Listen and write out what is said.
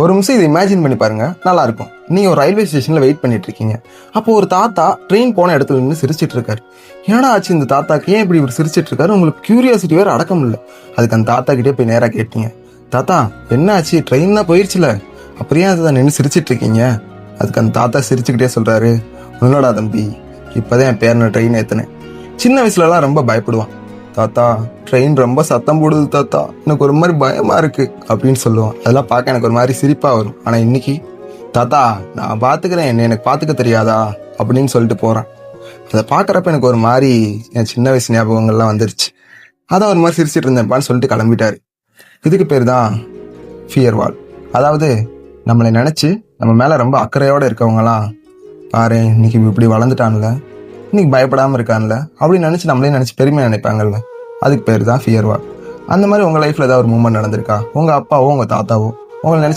ஒரு நிமிஷம் இதை இமேஜின் பண்ணி பாருங்க, நல்லா இருக்கும். நீங்க ஒரு ரயில்வே ஸ்டேஷன்ல வெயிட் பண்ணிட்டு இருக்கீங்க. அப்போ ஒரு தாத்தா ட்ரெயின் போன இடத்துல நின்று சிரிச்சிட்டு இருக்காரு. என்னடா ஆச்சு இந்த தாத்தாக்கு, ஏன் இப்படி இவர் சிரிச்சிட்டு இருக்காரு? உங்களுக்கு கியூரியாசிட்டி வேற அடக்கம் இல்லை. அதுக்கு அந்த தாத்தா கிட்டே போய் நேராக கேட்டீங்க, தாத்தா என்ன ஆச்சு, ட்ரெயின் தான் போயிடுச்சுல, அப்படியே அதை நின்று சிரிச்சிட்டு இருக்கீங்க? அதுக்கு அந்த தாத்தா சிரிச்சுக்கிட்டே சொல்றாரு, உன்னோடா தம்பி, இப்போதான் என் பேரனை ட்ரெயின் ஏற்றினேன். சின்ன வயசுலலாம் ரொம்ப பயப்படுவான். தாத்தா ட்ரெயின் ரொம்ப சத்தம் போடுது தாத்தா, எனக்கு ஒரு மாதிரி பயமா இருக்கு அப்படின்னு சொல்லுவான். அதெல்லாம் பார்க்க எனக்கு ஒரு மாதிரி சிரிப்பா வரும். ஆனா இன்னைக்கு, தாத்தா நான் பாத்துக்கிறேன், என்ன எனக்கு பாத்துக்க தெரியாதா அப்படின்னு சொல்லிட்டு போறான். அதை பாக்குறப்ப எனக்கு ஒரு மாதிரி என் சின்ன வயசு ஞாபகங்கள்லாம் வந்துருச்சு. அதான் ஒரு மாதிரி சிரிச்சிட்டு இருந்தேன்ப்பான்னு சொல்லிட்டு கிளம்பிட்டாரு. இதுக்கு பேர் தான் ஃபியர் வால். அதாவது நம்மளை நினைச்சு நம்ம மேல ரொம்ப அக்கறையோட இருக்கவங்கலாம், பாரு இன்னைக்கு இப்படி வளர்ந்துட்டான்ல, இன்னைக்கு பயப்படாம இருக்கான்ல அப்படின்னு நினைச்சு நம்மளே நினைச்சு பெருமையா நினைப்பாங்கல்ல, அதுக்கு பேர் தான் ஃபியர் வால். அந்த மாதிரி உங்க லைஃப்ல ஏதாவது ஒரு மூமெண்ட் நடந்திருக்கா? உங்க அப்பாவோ உங்க தாத்தாவோ உங்களை நினைச்சு